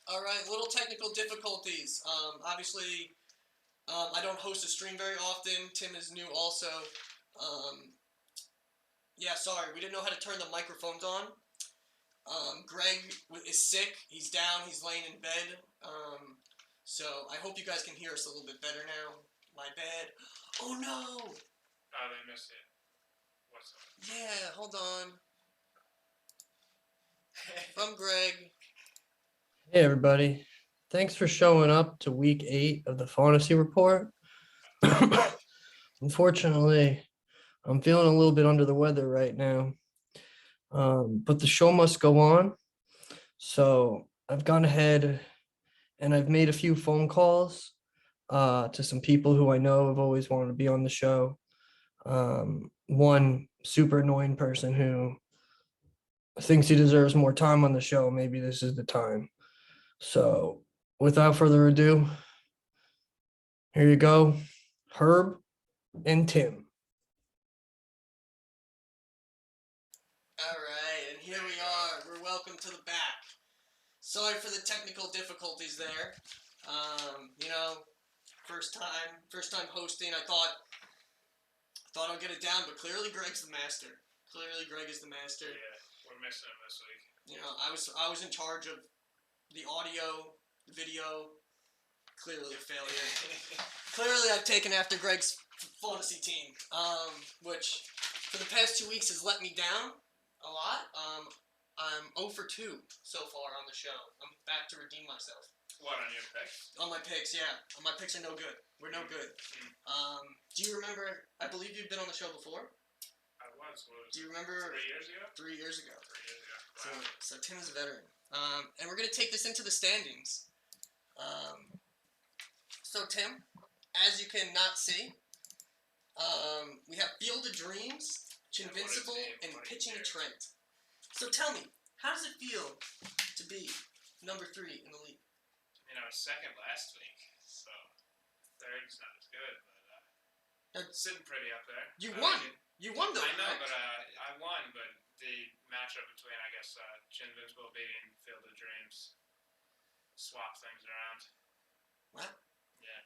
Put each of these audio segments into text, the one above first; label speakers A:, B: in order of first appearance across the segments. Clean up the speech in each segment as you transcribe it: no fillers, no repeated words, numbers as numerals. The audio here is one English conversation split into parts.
A: All right, little technical difficulties. Obviously, I don't host a stream very often. Tim is new also. Um, yeah, sorry, we didn't know how to turn the microphones on. Greg is sick. He's down. He's laying in bed. So I hope you guys can hear us a little bit better now. My bad. Oh no!
B: Oh, they missed it. What's up?
A: Yeah, hold on. From Greg.
C: Hey everybody, thanks for showing up to week 8 of the Fantasy Report. Unfortunately, I'm feeling a little bit under the weather right now, but the show must go on. So I've gone ahead and I've made a few phone calls to some people who I know have always wanted to be on the show. One super annoying person who thinks he deserves more time on the show. Maybe this is the time. So without further ado, here you go, Herb and Tim.
A: All right, and here we are. We're welcome to the back. Sorry for the technical difficulties there. First time hosting. I thought I'll get it down, but clearly Greg's the master. Clearly Greg is the master.
B: Yeah, we're missing him this week.
A: You know, I was in charge of the audio, the video. Clearly a failure. Clearly I've taken after Greg's fantasy team, which for the past 2 weeks has let me down a lot. I'm 0 for 2 so far on the show. I'm back to redeem myself.
B: What, on your picks?
A: On my picks, yeah. My picks are no good. We're no good. Do you remember, I believe you've been on the show before?
B: I was.
A: Do you remember?
B: 3 years ago?
A: 3 years ago.
B: 3 years ago. Wow.
A: So Tim is a veteran. And we're going to take this into the standings. So Tim, as you cannot see, we have Field of Dreams, Chinvincible, and Pitching a Trent. So tell me, how does it feel to be number 3 in the league?
B: Second last week, so third's not as good, but sitting pretty up there.
A: You won. You won though.
B: I know,
A: right?
B: but I won, but the matchup between, I guess, Chinvincible beating Field of Dreams swap things around.
A: What?
B: Yeah.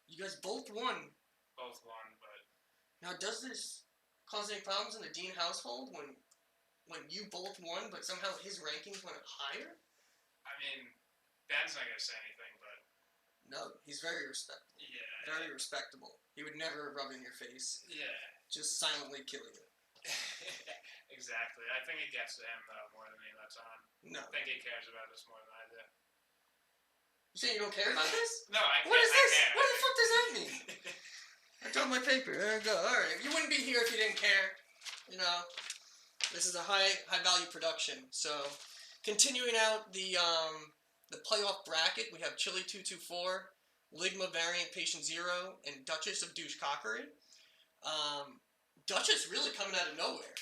A: You guys both won.
B: Both won, but...
A: Now, does this cause any problems in the Dean household when you both won, but somehow his rankings went higher?
B: I mean, Ben's not going to say anything, but...
A: No, he's very respectable.
B: Yeah.
A: Very respectable. He would never rub in your face.
B: Yeah.
A: Just silently kill you.
B: Exactly. I think it gets to him, though, more than he lets on.
A: No.
B: I think he cares about this more than I do.
A: You saying you don't care about this?
B: No, I
A: What is this?
B: care.
A: What the fuck does that mean? I dropped my paper. There we go. All right. You wouldn't be here if you didn't care. This is a high value production. So, continuing out the playoff bracket, we have Chili 224, Ligma Variant Patient Zero, and Duchess of Douchecockery. Duchess really coming out of nowhere.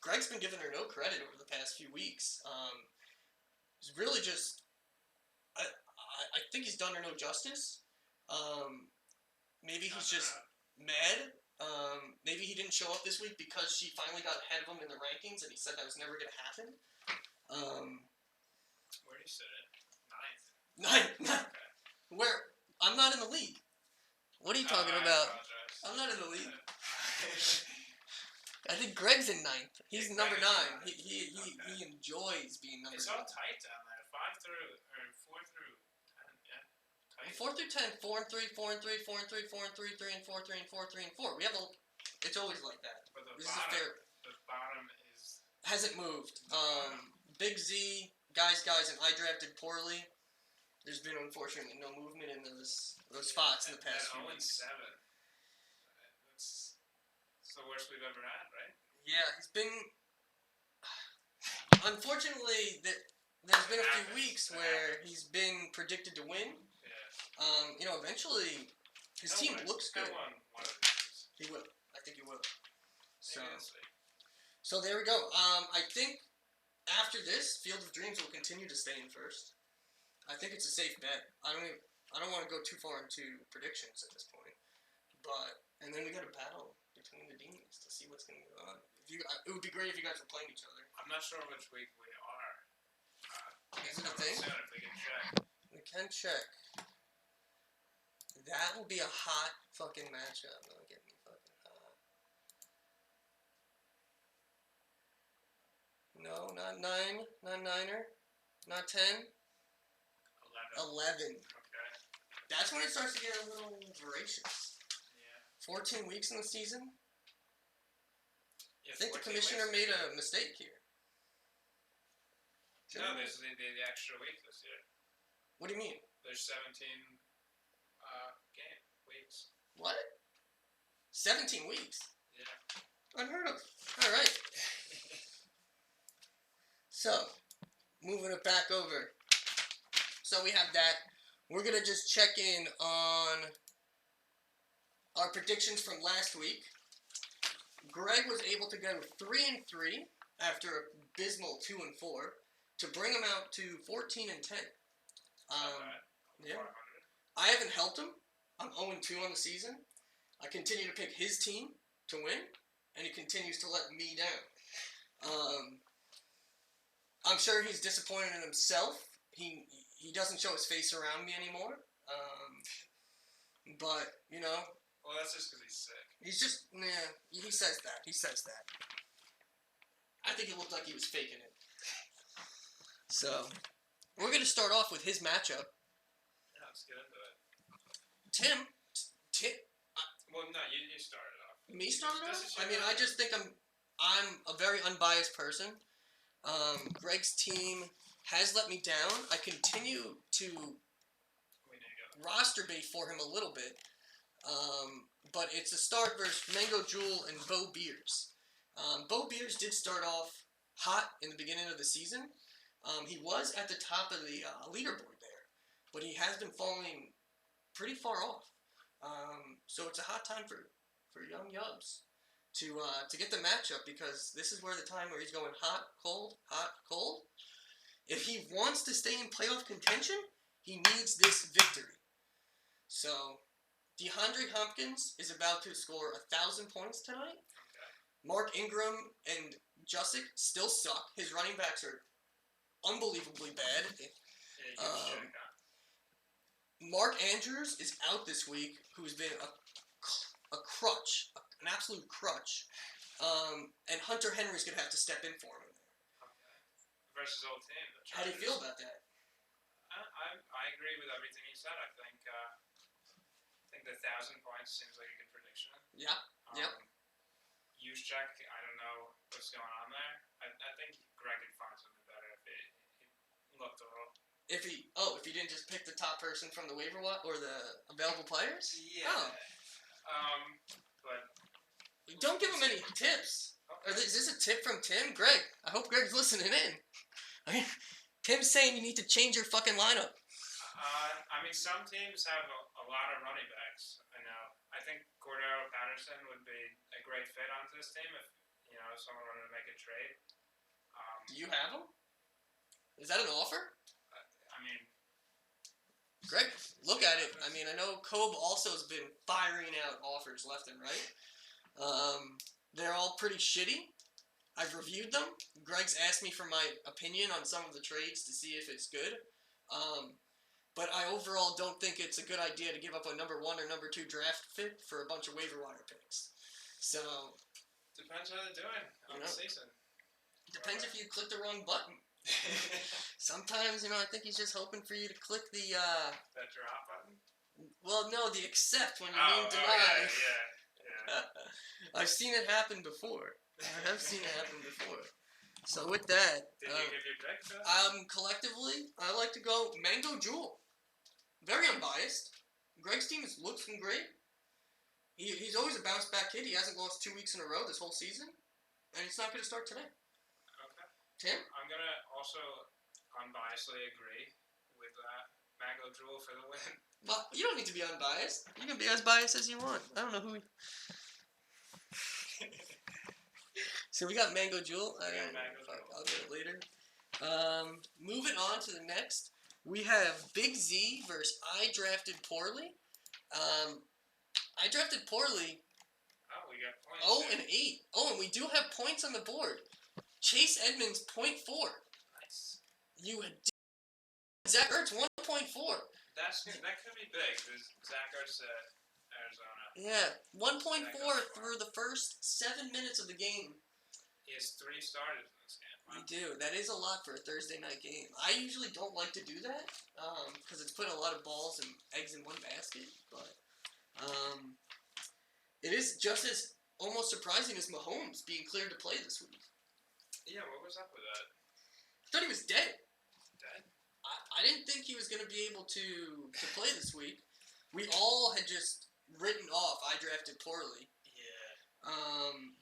A: Greg's been giving her no credit over the past few weeks. It's really just, I think he's done her no justice. Maybe he's just mad. Maybe he didn't show up this week because she finally got ahead of him in the rankings, and he said that was never going to happen.
B: Where do you sit at? Ninth?
A: Okay. Where? I'm not in the league. What are you talking about?
B: Apologize.
A: I'm not in the league. I think Greg's in 9th. He's
B: Yeah,
A: number 9.
B: Greg is
A: He
B: okay.
A: enjoys being number
B: It's
A: 9.
B: all tight down there. 4 through 10, yeah. Tight.
A: 4 through 10, 4 and 3, 4 and 3, 4 and 3, 4 and 3, 3 and 4, 3 and 4, 3 and 4. We have it's always like that.
B: But
A: This is a fair.
B: the bottom is...
A: Hasn't moved. Big Z, guys, and I drafted poorly. There's been unfortunately no movement in those spots in the past few
B: 0 and
A: weeks.
B: 7. It's the worst we've ever had, right?
A: Yeah, he's been. Unfortunately, there's been a few weeks where he's been predicted to win.
B: Yeah.
A: Eventually, his team looks good.
B: He'll win one of these.
A: He will. I think he will. So,
B: Maybe this week.
A: so there we go. I think after this, Field of Dreams will continue to stay in first. I think it's a safe bet. I don't want to go too far into predictions at this point. And then we got a battle between the Deans to see what's going to go on. It would be great if you guys were playing each other.
B: I'm not sure which week we are.
A: Is it a thing?
B: Soon if we can
A: and check. That will be a hot fucking matchup. Don't get me fucking hot. No, not 9. Not 9er. Not 10.
B: 11.
A: 11.
B: Okay.
A: That's when it starts to get a little voracious.
B: Yeah.
A: 14 weeks in the season?
B: Yeah,
A: I think the
B: 14
A: commissioner
B: weeks.
A: made a mistake here.
B: No, there's the extra week this year.
A: What do you mean?
B: There's 17 weeks.
A: What? 17 weeks?
B: Yeah.
A: Unheard of. Alright. So, moving it back over. So we have that. We're going to just check in on our predictions from last week. Greg was able to go 3-3 after a abysmal 2-4 to bring him out to 14-10. Yeah.
B: 400.
A: I haven't helped him. I'm 0-2 on the season. I continue to pick his team to win, and he continues to let me down. I'm sure he's disappointed in himself. He doesn't show his face around me anymore. But, you know.
B: Well, that's just because he's sick.
A: He's just, yeah, he says that. He says that. I think it looked like he was faking it. So, we're going to start off with his matchup.
B: Yeah, let's get into it.
A: Tim.
B: Well, no, you started off.
A: Me started
B: This
A: off?
B: is
A: I
B: your
A: mean, I
B: matchup.
A: just think I'm a very unbiased person. Greg's team has let me down. I continue to
B: We need to go.
A: roster bait for him a little bit. But it's a start versus Mango Jewel and Bo Beers. Bo Beers did start off hot in the beginning of the season. He was at the top of the leaderboard there, but he has been falling pretty far off. So it's a hot time for young Yubs to get the matchup, because this is where the time where he's going hot, cold, hot, cold. If he wants to stay in playoff contention, he needs this victory. So, DeAndre Hopkins is about to score 1,000 points tonight.
B: Okay.
A: Mark Ingram and Jussick still suck. His running backs are unbelievably bad.
B: Yeah, you check out.
A: Mark Andrews is out this week, who's been a crutch, an absolute crutch. And Hunter Henry's going to have to step in for him.
B: Okay. Versus old team. The
A: How do you feel
B: Chargers.
A: about that?
B: I agree with everything you said. I think the 1,000 points seems like a good prediction.
A: Yeah. Yep.
B: Juszczyk, I don't know what's going on there. I think Greg could find something better if he looked a little.
A: If he didn't just pick the top person from the waiver wire or the available players?
B: Yeah.
A: Oh.
B: But
A: Don't give him any tips.
B: okay.
A: Is this a tip from Tim? Greg, I hope Greg's listening in. I mean, Tim's saying you need to change your fucking lineup.
B: I mean, some teams have a lot of running backs. I know. I think Cordero Patterson would be a great fit onto this team if someone wanted to make a trade.
A: Do you have him? Is that an offer?
B: I mean,
A: Greg, look at it. I mean, I know Cobb also has been firing out offers left and right. They're all pretty shitty. I've reviewed them. Greg's asked me for my opinion on some of the trades to see if it's good. But I overall don't think it's a good idea to give up a number 1 or number 2 draft pick for a bunch of waiver wire picks. So,
B: depends how they're doing on the season.
A: depends if you click the wrong button. Sometimes, I think he's just hoping for you to click the,
B: That drop button?
A: well, no, the accept when you
B: Oh,
A: mean deny.
B: yeah.
A: I've seen it happen before. I have seen it happen before. So with that,
B: Did you give your pick, Phil?
A: collectively, I like to go Mango Jewel. Very unbiased. Greg's team is looking great. He's always a bounce back kid. He hasn't lost 2 weeks in a row this whole season, and it's not going to start today.
B: Okay.
A: Tim?
B: I'm going to also unbiasedly agree with Mango Jewel for the win.
A: Well, you don't need to be unbiased. You can be as biased as you want. I don't know who. So we got Mango Jewel.
B: We got Mango Jewel.
A: I'll get it later. Moving on to the next, we have Big Z versus I Drafted Poorly. I drafted poorly.
B: Oh, we got points.
A: 0
B: there.
A: and 8. Oh, and we do have points on the board. Chase Edmonds 0.4.
B: Nice.
A: You Zach Ertz 1.4.
B: That could be big. There's Zach Ertz at Arizona.
A: Yeah, 1.4
B: That goes far.
A: through the first 7 minutes of the game.
B: He has 3 starters in this game.
A: We
B: Wow.
A: do. That is a lot for a Thursday night game. I usually don't like to do that because it's putting a lot of balls and eggs in one basket. But it is just as almost surprising as Mahomes being cleared to play this week.
B: Yeah, what was up with that?
A: I thought he was dead.
B: Dead?
A: I didn't think he was going to be able to play this week. We all had just written off I drafted poorly.
B: Yeah.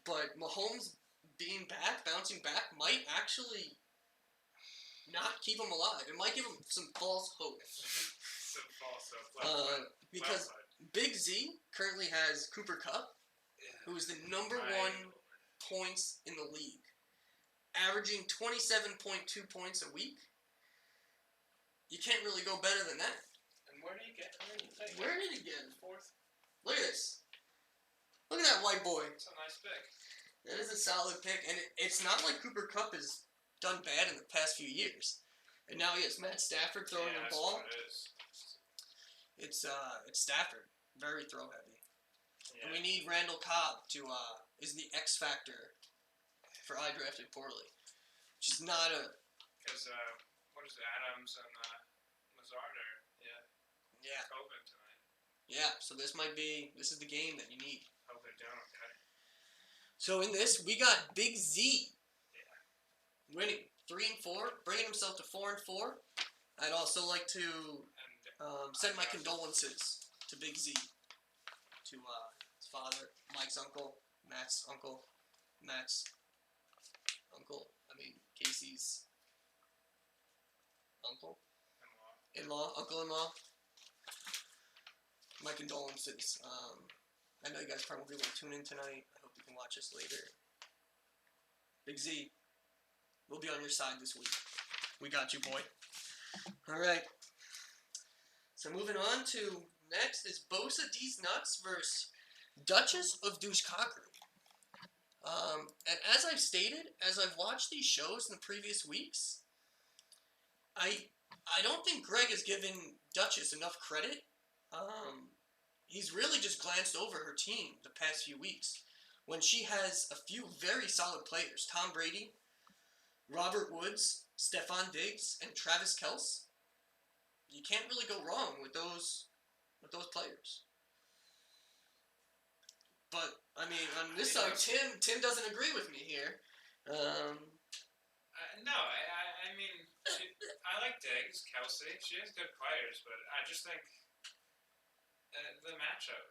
A: But Mahomes being back, bouncing back, might actually not keep him alive. It might give him some false hope.
B: Some false hope.
A: Because Big Z currently has Cooper Kupp, who is the number one points in the league, averaging 27.2 points a week. You can't really go better than that.
B: And where did he get?
A: Where did he get him?
B: 4th.
A: Look at this. Look at that white boy.
B: It's a nice pick.
A: That is a solid pick, and it's not like Cooper Kupp has done bad in the past few years. And now he has Matt Stafford throwing the
B: that's
A: ball.
B: what it is.
A: It's Stafford, very throw heavy.
B: Yeah.
A: And we need Randall Cobb to is the X factor for I drafted poorly, which is not a
B: Because what is it? Adams and Lazard are
A: yeah.
B: COVID tonight.
A: Yeah, so this is the game that you need.
B: Hope they're doing okay.
A: So in this, we got Big Z winning 3 and 4, bringing himself to 4 and 4. I'd also like to
B: And
A: send my condolences to Big Z, to his father, Mike's uncle, Matt's uncle, Casey's uncle-in-law. My condolences. I know you guys probably will tune in tonight. I hope you can watch us later. Big Z, we'll be on your side this week. We got you, boy. All right. So moving on to next is Bosa D's Nuts versus Duchess of Douchecockery. And as I've stated, as I've watched these shows in the previous weeks, I don't think Greg has given Duchess enough credit. He's really just glanced over her team the past few weeks when she has a few very solid players. Tom Brady, Robert Woods, Stephon Diggs, and Travis Kelce. You can't really go wrong with those players. But I mean, on this side, Tim doesn't agree with me here.
B: No, I mean, I like Diggs, Kelsey. She has good players, but I just think the matchup.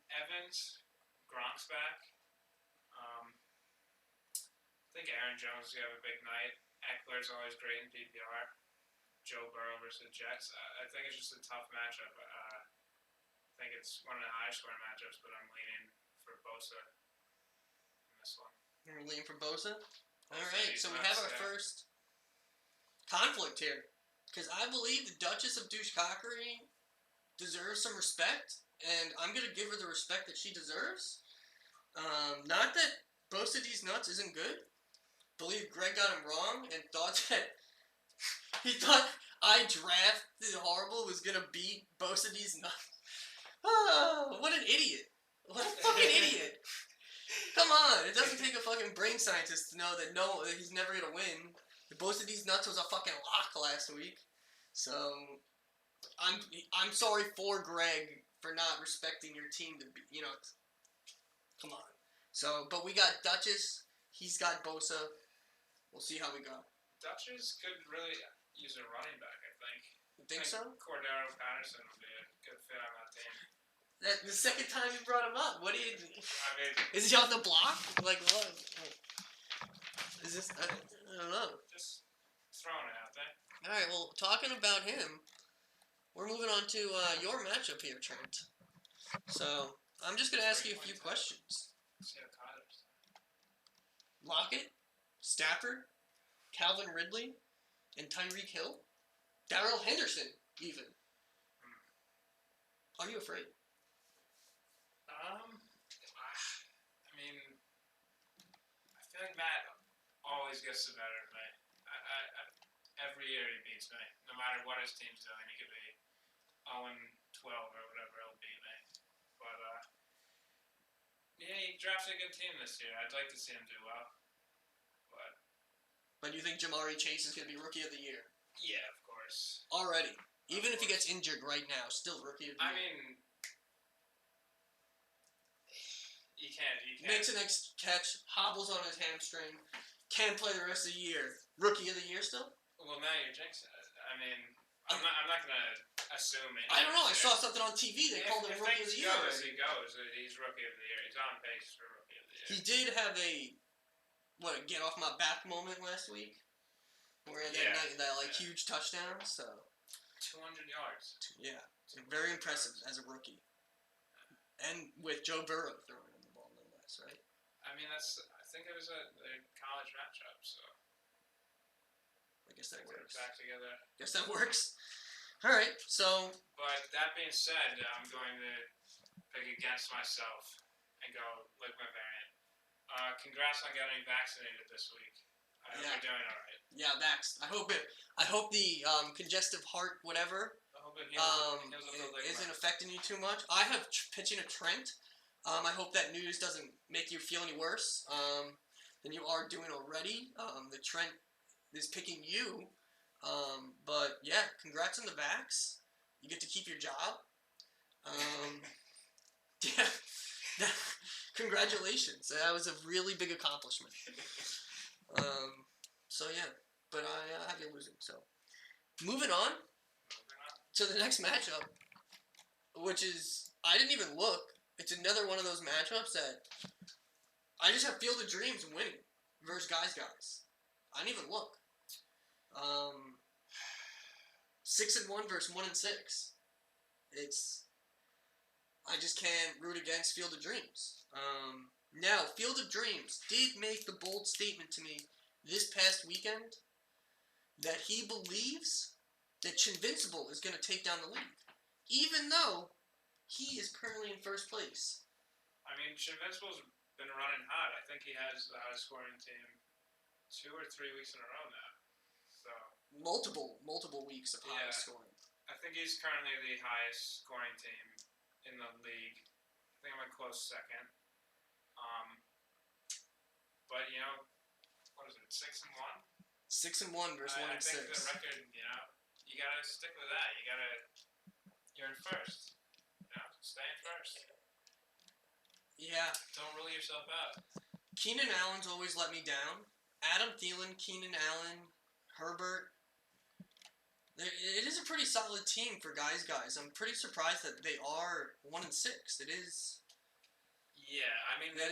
B: Evans, Gronk's back. I think Aaron Jones is going to have a big night. Eckler's always great in PPR. Joe Burrow versus Jets. I think it's just a tough matchup. I think it's one of the higher scoring matchups, but I'm leaning for Bosa in this one.
A: You're leaning for Bosa? All
B: Bosa,
A: right,
B: he's
A: so we
B: nuts,
A: have our first conflict here. Because I believe the Duchess of Douchecockery deserves some respect, and I'm going to give her the respect that she deserves. Not that Bosa D's Nuts isn't good. I believe Greg got him wrong and thought that he thought I drafted horrible was going to beat Bosa D's Nuts. Oh, what an idiot. What a fucking idiot. Come on, it doesn't take a fucking brain scientist to know that he's never going to win. Bosa D's Nuts was a fucking lock last week. So I'm sorry for Greg for not respecting your team to be, come on. So, but we got Duchess, he's got Bosa. We'll see how we go.
B: Duchess could really use a running back, I think.
A: You think so?
B: Cordero Patterson would be a good fit on that team.
A: That's the second time you brought him up. What do you?
B: I mean,
A: Is he off the block? Like what? Is this? I don't know.
B: just throwing it out there.
A: All right. Well, talking about him, we're moving on to your matchup here, Trent. So I'm just gonna ask you a few questions.
B: See how Kyler's.
A: Lockett, Stafford, Calvin Ridley, and Tyreek Hill, Darrell Henderson, even. Are you afraid?
B: I mean, I feel like Matt always gets the better of me. every year he beats me. No matter what his team's doing, he could be 0-12 or whatever, he'll beat me. But yeah, he drafted a good team this year. I'd like to see him do well.
A: But you think Jamari Chase is going to be Rookie of the Year?
B: Yeah, of course.
A: Already. Even if he gets injured right now, still Rookie of the Year.
B: I mean, you can't.
A: Makes an next catch, hobbles on his hamstring, can't play the rest of the year. Rookie of the Year still?
B: Well, now you're jinxing it. I mean, I'm not gonna assume it.
A: I don't know. I saw something on TV. They called him
B: if
A: Rookie of
B: things
A: the Year.
B: go as
A: already.
B: he goes, he's Rookie of the Year. He's on pace for Rookie of the Year.
A: He did have a get off my back moment last week, where that huge touchdown. So
B: 200 yards.
A: yeah, very impressive as a rookie, and with Joe Burrow throwing him the ball, no less, right?
B: I mean, I think it was a college matchup, so
A: I guess that
B: they're
A: works.
B: back together.
A: Guess that works. All right, so
B: But that being said, I'm going to pick against myself and go Ligma variant. Congrats on getting vaccinated this week. I hope
A: Yeah.
B: you're doing all right.
A: yeah, Max. I hope the congestive heart whatever
B: I hope it heals up the ligament.
A: isn't affecting you too much. I have pitching a Trent. I hope that news doesn't make you feel any worse than you are doing already. The Trent is picking you. But yeah, congrats on the vax. You get to keep your job. Yeah. Congratulations. That was a really big accomplishment. So yeah, but I have you losing. So moving on to the next matchup, which is I didn't even look. It's another one of those matchups that I just have Field of Dreams winning versus guys. I didn't even look. 6-1 versus 1-6. I just can't root against Field of Dreams. Now, Field of Dreams did make the bold statement to me this past weekend that he believes that Chinvincible is going to take down the league, even though he is currently in first place.
B: I mean, Chinvincible's been running hot. I think he has the highest scoring team 2 or 3 weeks in a row now. So
A: Multiple weeks of high scoring.
B: I think he's currently the highest scoring team in the league. I think I'm a close second. But what is it? 6-1.
A: 6-1 versus 1-6.
B: I think the record. You gotta stick with that. You're in first. Stay in first.
A: Yeah.
B: Don't rule yourself out.
A: Keenan Allen's always let me down. Adam Thielen, Keenan Allen, Herbert. It is a pretty solid team for guys. I'm pretty surprised that they are 1-6. It is.
B: Yeah, I mean,
A: the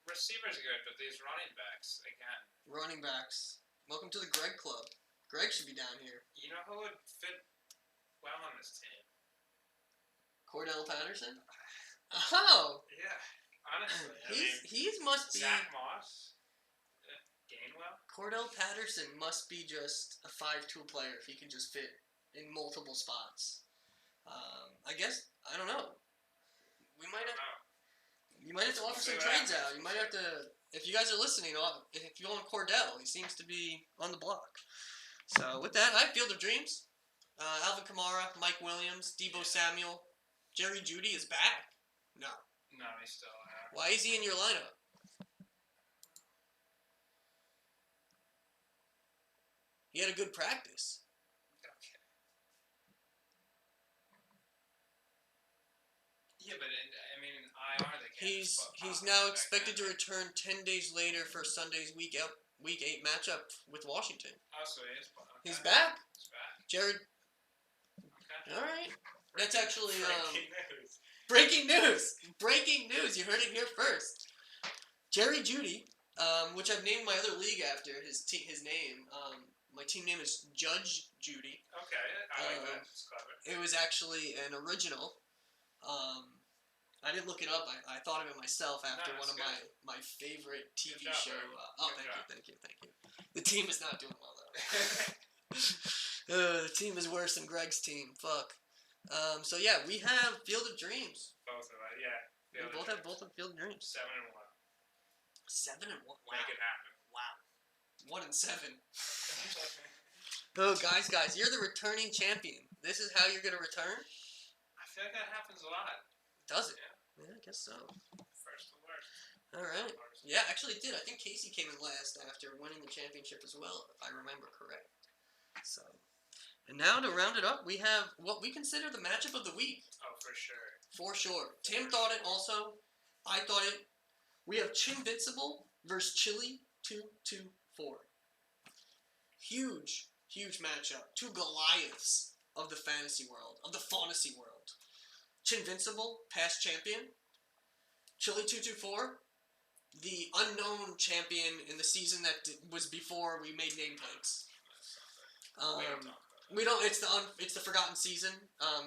B: receivers are good, but these running backs, again.
A: Running backs. Welcome to the Greg Club. Greg should be down here.
B: You know who would fit well on this team?
A: Cordell Patterson? Oh!
B: Yeah, honestly.
A: He must be.
B: Zach Moss? Gainwell?
A: Cordell Patterson must be just a 5-tool player if he can just fit in multiple spots. I guess, I don't know. You might have to offer some trades out. You might have to, if you guys are listening, if you want Cordell, he seems to be on the block. So with that, I have Field of Dreams. Alvin Kamara, Mike Williams, Deebo Samuel, Jerry Jeudy is back. No.
B: No, he's still out.
A: Why is he in your lineup? He had a good practice.
B: Okay. Yeah, but I mean, in IR they can't.
A: He's now expected to return 10 days later for Sunday's Week 8 matchup with Washington.
B: Oh, so he is. Okay.
A: He's back.
B: He's back.
A: Jared.
B: Okay.
A: All right. That's actually
B: breaking news.
A: Breaking news. You heard it here first. Jerry Jeudy, which I've named my other league after his name. My team name is Judge Judy.
B: Okay, I like that. It's clever.
A: It was actually an original. I didn't look it up. I thought of it myself after one of my favorite TV show. Thank you. The team is not doing well though. The team is worse than Greg's team. Fuck. So yeah, we have Field of Dreams.
B: Both of us, yeah.
A: We both have Field of Dreams.
B: 7-1.
A: 7-1. Wow.
B: Make it happen.
A: Wow. 1-7. Oh, guys, you're the returning champion. This is how you're gonna return?
B: I feel like that happens a lot.
A: Does it?
B: Yeah.
A: Yeah, I guess so.
B: First to worst.
A: All right. Yeah, actually it did. I think Casey came in last after winning the championship as well, if I remember correct. So, and now to round it up, we have what we consider the matchup of the week.
B: Oh, for sure.
A: For sure. Tim thought it also. I thought it. We have Chinvincible versus Chili 224. Huge, huge matchup. Two Goliaths of the fantasy world, of the fantasy world. Chinvincible, past champion. Chili 224, the unknown champion in the season that was before we made nameplates.
B: We don't talk about that.
A: We don't. It's the forgotten season.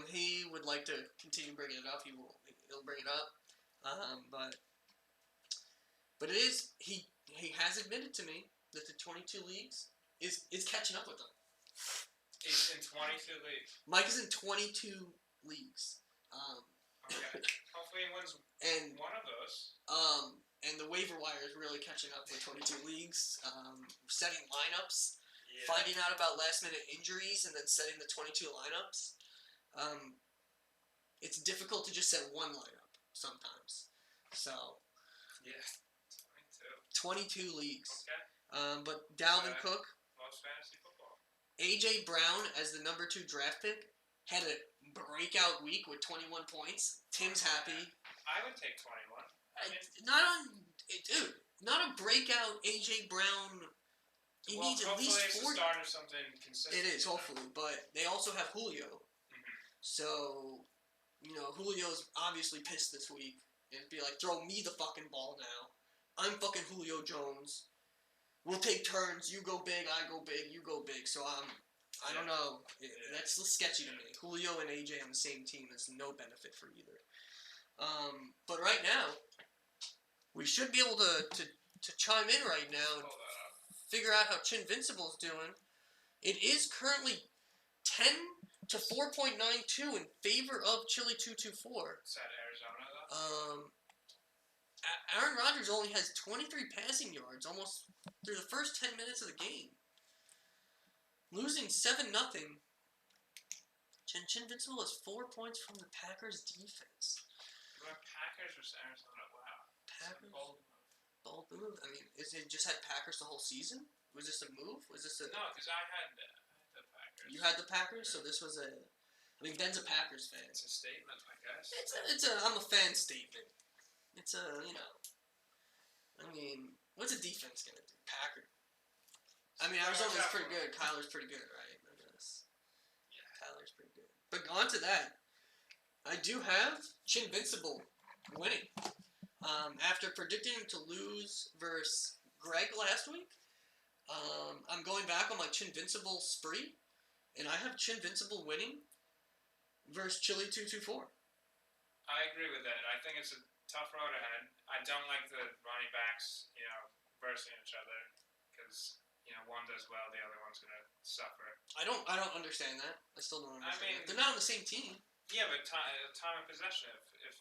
A: He would like to continue bringing it up. He'll bring it up. But it is he has admitted to me that the 22 leagues is catching up with them.
B: He's in 22 leagues.
A: Mike is in 22 leagues.
B: Okay. Hopefully he wins
A: And
B: one of those.
A: and the waiver wire is really catching up with 22 leagues. Setting lineups,
B: Yeah.
A: finding out about last minute injuries, and then setting the 22 lineups. It's difficult to just set one lineup sometimes. So
B: Yeah. 22.
A: 22 leagues.
B: Okay.
A: But Dalvin
B: Okay.
A: Cook,
B: Most fantasy football.
A: AJ Brown as the number 2 draft pick had a breakout week with 21 points. Tim's happy.
B: I would take 21. I mean,
A: Not a breakout AJ Brown. He
B: well,
A: needs at
B: hopefully
A: least
B: it's the
A: 40.
B: start of something consistent.
A: It is, hopefully, but they also have Julio.
B: Mhm.
A: So, Julio's obviously pissed this week. It'd be like, throw me the fucking ball now. I'm fucking Julio Jones. We'll take turns. You go big, I go big, you go big. So, I don't know. That's sketchy to me. Julio and AJ on the same team is no benefit for either. But right now, we should be able to chime in right now and
B: Pull that up.
A: figure out how Chinvincible's doing. It is currently 10 to 4.92 in favor of Chili 224.
B: Is that Arizona though?
A: Aaron Rodgers only has 23 passing yards almost through the first 10 minutes of the game. Losing 7-0. Chinvincible has 4 points from the Packers defense.
B: What about Packers versus Arizona? Wow.
A: Packers?
B: Bold move.
A: Bold move. I mean, is it just had Packers the whole season? Was this a move? Was this a...
B: No, because I had the Packers.
A: You had the Packers, so this was a... I mean, Ben's a Packers fan.
B: It's a statement, I guess.
A: I'm a fan statement. It's a, I mean, what's a defense gonna do? Packers. I mean, Arizona's pretty good. Kyler's pretty good, right? I guess.
B: Yeah.
A: Kyler's pretty good. But on to that, I do have Chinvincible winning. After predicting him to lose versus Greg last week, I'm going back on my Chinvincible spree, and I have Chinvincible winning versus Chili 224.
B: I agree with that. I think it's a tough road ahead. I don't like the running backs, versing each other because one does well, the other one's gonna suffer.
A: I don't understand that. I still don't understand.
B: mean-
A: that. They're not on the same team.
B: Yeah, but time of possession. If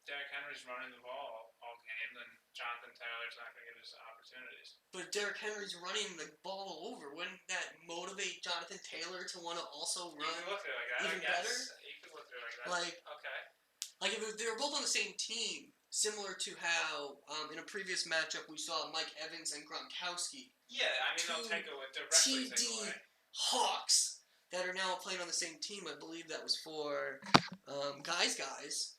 B: Derrick Henry's running the ball all game, then Jonathan Taylor's not gonna get his opportunities.
A: But if Derrick Henry's running the ball over, wouldn't that motivate Jonathan Taylor to want to also
B: You
A: run?
B: can look at it like that.
A: even
B: I guess.
A: better?
B: You could look at it like that.
A: Like,
B: okay.
A: like if they were both on the same team, similar to how in a previous matchup we saw Mike Evans and Gronkowski,
B: Yeah, I mean they'll
A: Two
B: take away directly take
A: TD
B: away.
A: Hawks that are now playing on the same team. I believe that was for guys,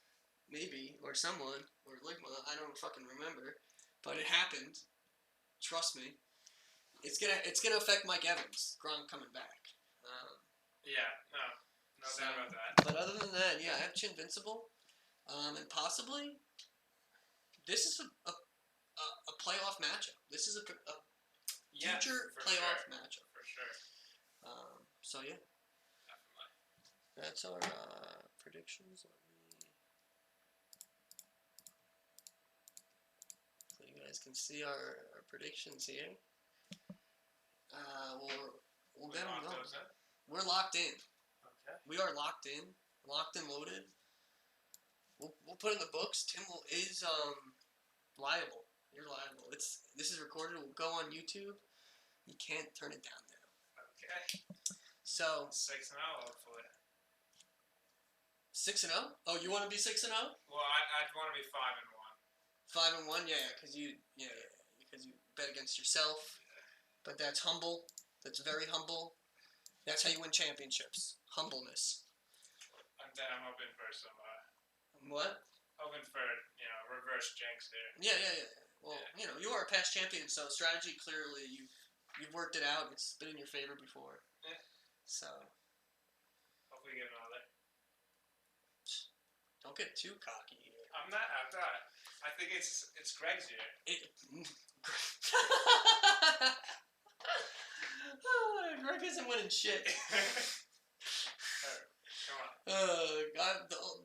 A: maybe, or someone, or Ligma. I don't fucking remember, but it happened. Trust me. It's gonna affect Mike Evans, Gronk coming back.
B: Yeah, no
A: So-
B: doubt about that.
A: But other than that, yeah, I have Chinvincible, and possibly this is a playoff matchup. This is a
B: Yeah,
A: future
B: for
A: playoff
B: sure.
A: matchup.
B: For sure,
A: So yeah,
B: definitely.
A: that's our predictions. So you guys can see our predictions here. We'll get them
B: lock
A: going.
B: those in?
A: We're locked in.
B: Okay.
A: We are locked in, locked and loaded. We'll put it in the books. Tim is liable. You're liable. This is recorded. It will go on YouTube. You can't turn it down now.
B: Okay.
A: So
B: 6-0, hopefully.
A: 6-0. Oh, you want to be 6-0?
B: Well, I'd want to be 5-1.
A: 5-1. Yeah, because you bet against yourself. But that's humble. That's very humble. That's how you win championships. Humbleness.
B: And then I'm hoping for some,
A: What?
B: hoping for, reverse jinx here.
A: Yeah. Well, you are a past champion, so strategy clearly you've worked it out. It's been in your favor before.
B: Yeah.
A: So
B: Hopefully get another.
A: don't get too cocky here.
B: I'm not. I think it's Greg's year.
A: Greg isn't winning shit.
B: Come on.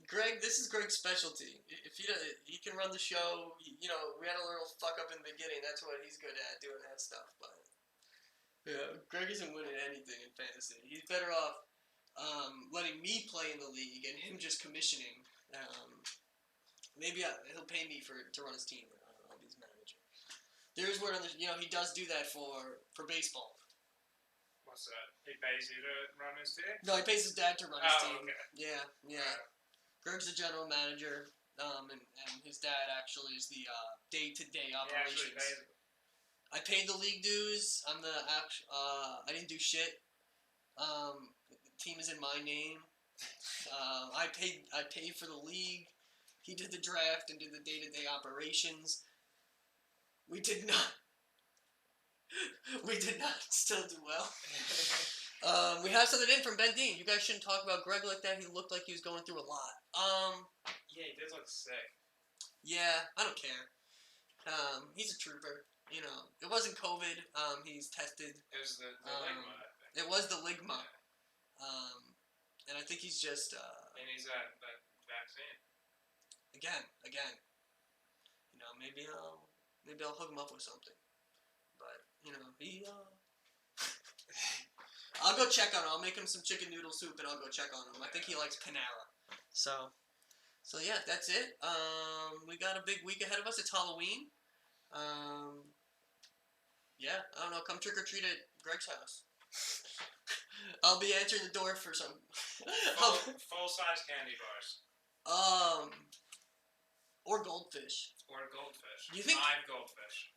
A: Greg, this is Greg's specialty. If he can run the show. We had a little fuck up in the beginning. That's what he's good at, doing that stuff. But yeah, Greg isn't winning anything in fantasy. He's better off letting me play in the league and him just commissioning. Maybe he'll pay me to run his team. I'll be his manager. There's word on the he does do that for baseball.
B: What's that? He pays you to run his team?
A: No, he pays his dad to run his team.
B: Okay.
A: Yeah. Greg's the general manager, and his dad actually is the day-to-day
B: He actually
A: operations.
B: pays him.
A: I paid the league dues. I didn't do shit. The team is in my name. I paid for the league. He did the draft and did the day-to-day operations. We did not still do well. We have something in from Ben Dean. You guys shouldn't talk about Greg like that. He looked like he was going through a lot.
B: Yeah, he did look sick.
A: Yeah, I don't care. He's a trooper. It wasn't COVID. He's tested.
B: It was the Ligma, I think.
A: It was the Ligma. And I think he's just
B: And he's that vaccine.
A: again. Maybe I'll hook him up with something. But I'll go check on him. I'll make him some chicken noodle soup and I'll go check on him. I think he likes Panera. So yeah, that's it. We got a big week ahead of us. It's Halloween. Yeah, I don't know. Come trick or treat at Greg's house. I'll be answering the door for some.
B: Full-size candy bars.
A: Or goldfish.
B: Or goldfish.
A: You think-
B: Live goldfish.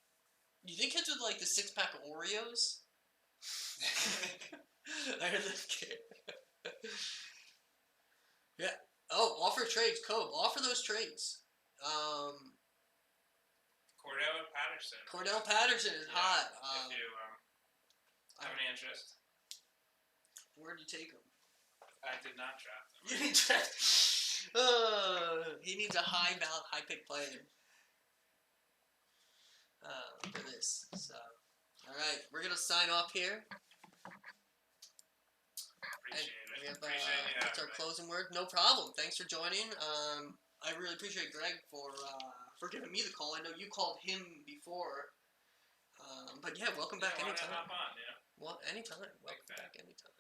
A: You think kids would like the 6-pack of Oreos? I really care. Yeah. Oh, offer trades, Cobe. Offer those trades.
B: Cordell Patterson.
A: Cordell Patterson is hot.
B: If you have any interest.
A: Where'd you take him?
B: I did not draft him.
A: You didn't draft. He needs a high pick player. For this. So, all right, we're gonna sign off here.
B: Appreciate it.
A: That's our closing word. No problem. Thanks for joining. I really appreciate Greg for giving me the call. I know you called him before. But yeah, welcome back anytime.
B: Hop on,
A: Well, anytime. Welcome
B: Like that.
A: back anytime.